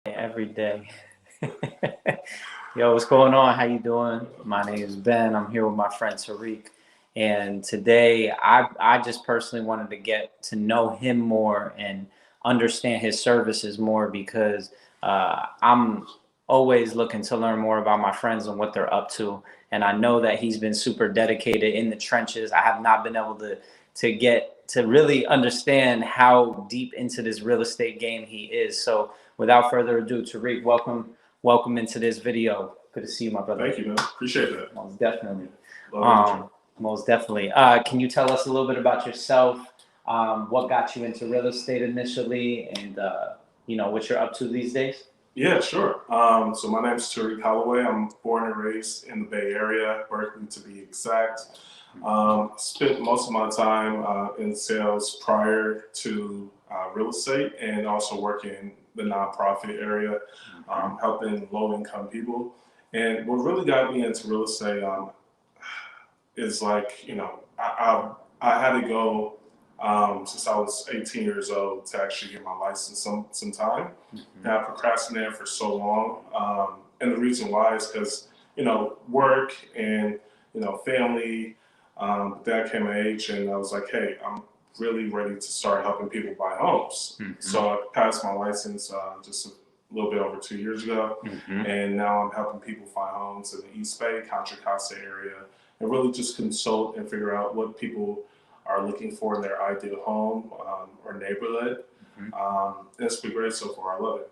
Every day. Yo, what's going on? How you doing? My name is Ben. I'm here with my friend Tariq. And today I just personally wanted to get to know him more and understand his services more because I'm always looking to learn more about my friends and what they're up to. And I know that he's been super dedicated in the trenches. I have not been able to get to really understand how deep into this real estate game he is. So without further ado, Tariq, welcome into this video. Good to see you, my brother. Thank you, man. Appreciate that. Most definitely. Love Most definitely. Can you tell us a little bit about yourself? What got you into real estate initially, and what you're up to these days? Yeah, sure. So my name is Tariq Holloway. I'm born and raised in the Bay Area, Berkeley to be exact. Spent most of my time in sales prior to real estate, and also working in the nonprofit area, helping low-income people. And what really got me into real estate is like, I had to go since I was 18 years old to actually get my license some time. And I procrastinated for so long. And the reason why is because, work and, family. That came of age, and I was like, hey, I'm really ready to start helping people buy homes. So I passed my license just a little bit over 2 years ago, and now I'm helping people find homes in the East Bay, Contra Costa area, and really just consult and figure out what people are looking for in their ideal home or neighborhood. And it's been great so far. I love it.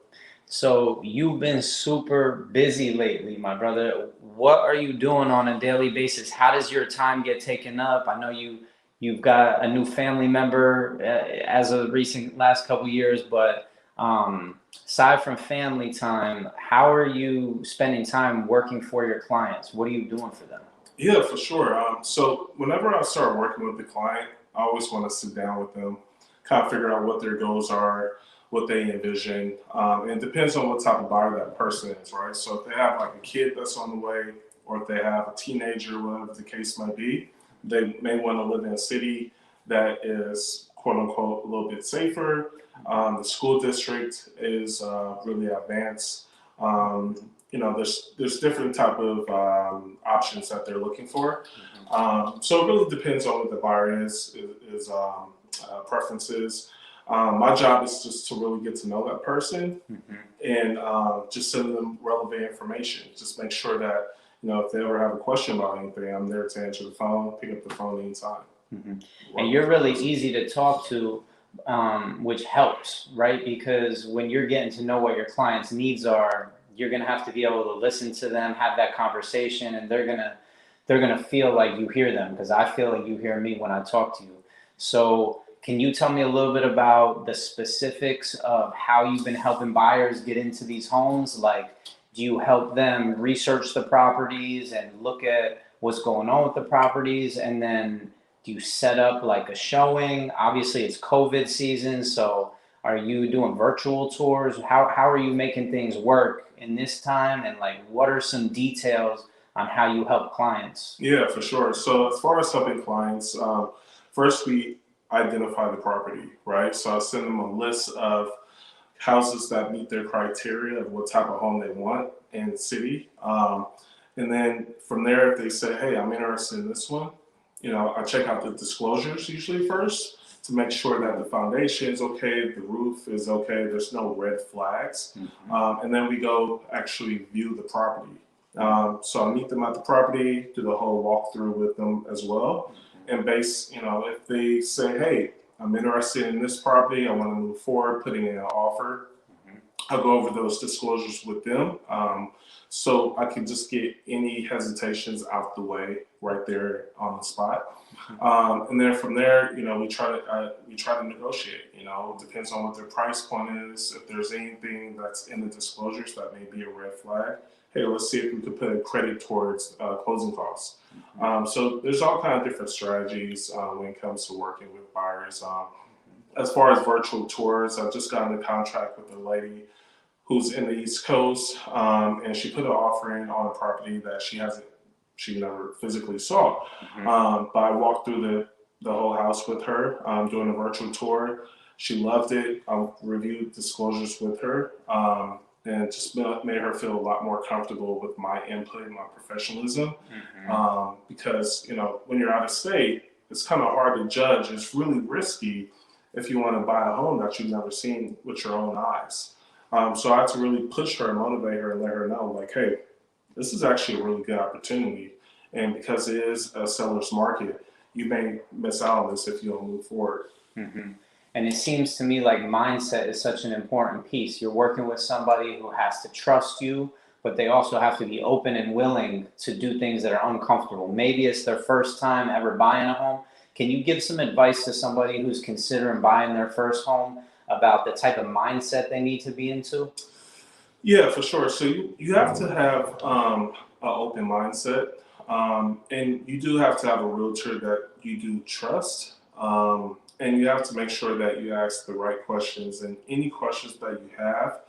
So you've been super busy lately, my brother. What are you doing on a daily basis? How does your time get taken up? I know you've got a new family member as of recent last couple years, but aside from family time, how are you spending time working for your clients? What are you doing for them? Yeah, for sure. So whenever I start working with the client, I always want to sit down with them, kind of figure out what their goals are, what they envision. And it depends on what type of buyer that person is, right? So if they have like a kid that's on the way, or if they have a teenager, whatever the case might be, they may want to live in a city that is quote unquote a little bit safer. The school district is really advanced. There's different type of options that they're looking for. So it really depends on what the buyer is preferences. My job is just to really get to know that person and just send them relevant information. Just make sure that, if they ever have a question about anything, I'm there to answer the phone, pick up the phone anytime. And you're really easy to talk to, which helps, right? Because when you're getting to know what your client's needs are, you're gonna have to be able to listen to them, have that conversation, and they're gonna feel like you hear them, because I feel like you hear me when I talk to you. So can you tell me a little bit about the specifics of how you've been helping buyers get into these homes? Like, do you help them research the properties and look at what's going on with the properties? And then do you set up like a showing? Obviously, it's COVID season, so are you doing virtual tours? How are you making things work in this time? And like, what are some details on how you help clients? Yeah, for sure. So as far as helping clients, first we identify the property, right? So I send them a list of houses that meet their criteria of what type of home they want in the city. And then from there, if they say, hey, I'm interested in this one, I check out the disclosures usually first to make sure that the foundation is okay, the roof is okay, there's no red flags. And then we go actually view the property. So I meet them at the property, do the whole walkthrough with them as well. And if they say, hey, I'm interested in this property, I want to move forward, putting in an offer, I'll go over those disclosures with them. So I can just get any hesitations out the way right there on the spot. And then from there, we try to negotiate. It depends on what their price point is. If there's anything that's in the disclosures that may be a red flag, hey, let's see if we could put a credit towards closing costs. So there's all kinds of different strategies when it comes to working with buyers. As far as virtual tours, I've just gotten a contract with a lady who's in the East Coast, and she put an offer in on a property that she never physically saw. But I walked through the whole house with her, doing a virtual tour. She loved it. I reviewed disclosures with her, and just made her feel a lot more comfortable with my input and my professionalism. Because, you know, when you're out of state, it's kind of hard to judge. It's really risky if you want to buy a home that you've never seen with your own eyes. So I had to really push her and motivate her and let her know, like, hey, this is actually a really good opportunity. And because it is a seller's market, you may miss out on this if you don't move forward. And it seems to me like mindset is such an important piece. You're working with somebody who has to trust you, but they also have to be open and willing to do things that are uncomfortable. Maybe it's their first time ever buying a home. Can you give some advice to somebody who's considering buying their first home about the type of mindset they need to be into? Yeah, for sure. So you have to have an open mindset, and you do have to have a realtor that you do trust, and you have to make sure that you ask the right questions. And any questions that you have,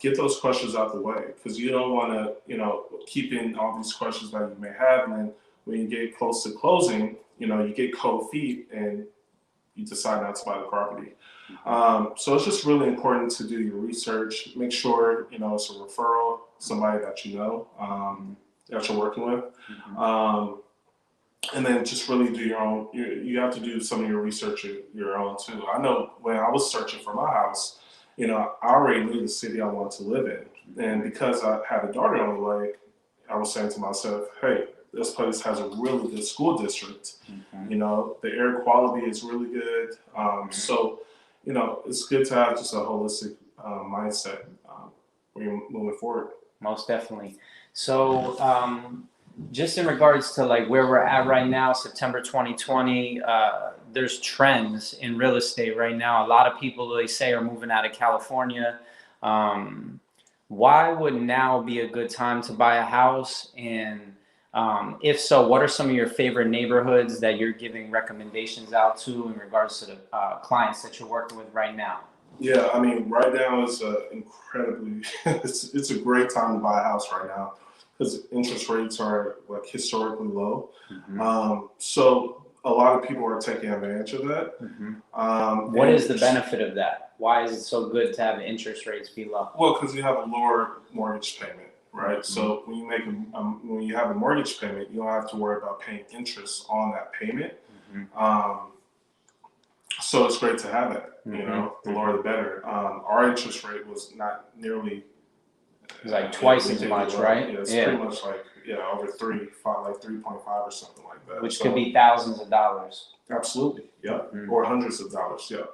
get those questions out the way, because you don't want to, you know, keep in all these questions that you may have, and then when you get close to closing, you know, you get cold feet and you decide not to buy the property. So it's just really important to do your research. Make sure, you know, it's a referral, somebody that you know, that you're working with. And then just really do your own, you have to do some of your research your own too. I know when I was searching for my house, you know, I already knew the city I wanted to live in. And because I had a daughter on the way, I was saying to myself, hey, this place has a really good school district. You know, the air quality is really good. So, you know, it's good to have just a holistic mindset when you're moving forward. Most definitely. So, just in regards to like where we're at right now, September 2020, there's trends in real estate right now. A lot of people, they say, are moving out of California. Why would now be a good time to buy a house? And if so, what are some of your favorite neighborhoods that you're giving recommendations out to in regards to the clients that you're working with right now? Yeah, I mean, right now is incredibly, it's a great time to buy a house right now because interest rates are like historically low. So a lot of people are taking advantage of that. What is the benefit of that? Why is it so good to have interest rates be low? Well, because you have a lower mortgage payment, right? So when you make when you have a mortgage payment, you don't have to worry about paying interest on that payment. So it's great to have that. You know, the lower the better. Our interest rate was not nearly. It's like twice as much, right? Yeah, it's pretty much like over 3.5, like 3.5 or something like that. Which could be thousands of dollars. Absolutely, yeah, or hundreds of dollars, yeah.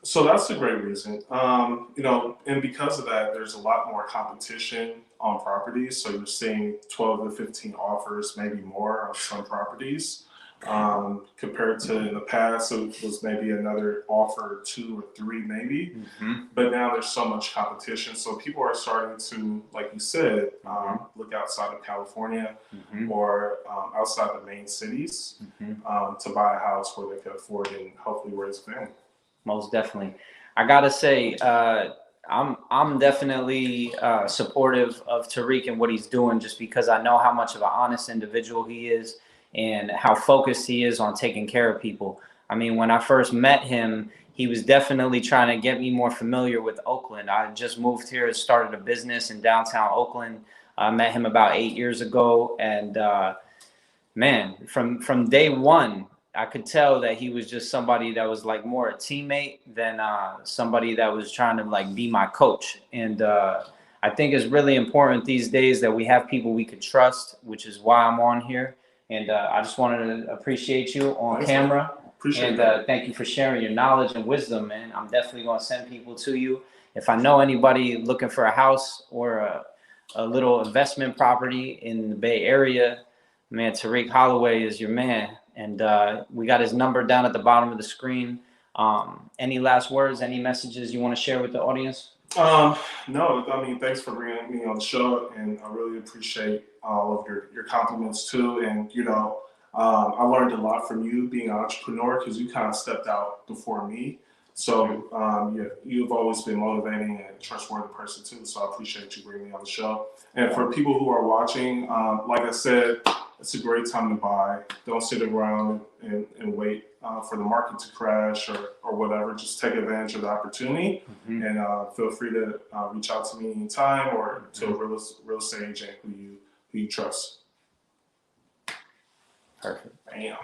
So that's a great reason. You know, and because of that, there's a lot more competition on properties. So you're seeing 12 to 15 offers, maybe more, on some properties. Compared to in the past, it was maybe another offer or 2 or 3 maybe. But now there's so much competition, so people are starting to, like you said, look outside of California or outside the main cities to buy a house where they can afford and hopefully raise a family. Most definitely. I gotta say, I'm definitely supportive of Tariq and what he's doing, just because I know how much of an honest individual he is and how focused he is on taking care of people. I mean, when I first met him, he was definitely trying to get me more familiar with Oakland. I just moved here and started a business in downtown Oakland. I met him about 8 years ago, and man, from day one, I could tell that he was just somebody that was like more a teammate than somebody that was trying to like be my coach. And I think it's really important these days that we have people we could trust, which is why I'm on here. And I just wanted to appreciate you on camera. Appreciate and thank you for sharing your knowledge and wisdom, man. I'm definitely going to send people to you. If I know anybody looking for a house or a little investment property in the Bay Area, man, Tariq Holloway is your man. And we got his number down at the bottom of the screen. Any last words, any messages you want to share with the audience? No, I mean, thanks for bringing me on the show, and I really appreciate all of your compliments too. And you know, I learned a lot from you being an entrepreneur, because you kind of stepped out before me. So you've always been motivating and a trustworthy person too. So I appreciate you bringing me on the show. And for people who are watching, like I said, it's a great time to buy. Don't sit around and wait for the market to crash or whatever. Just take advantage of the opportunity, and feel free to reach out to me anytime or to a real estate agent who you trust. Perfect. Bam.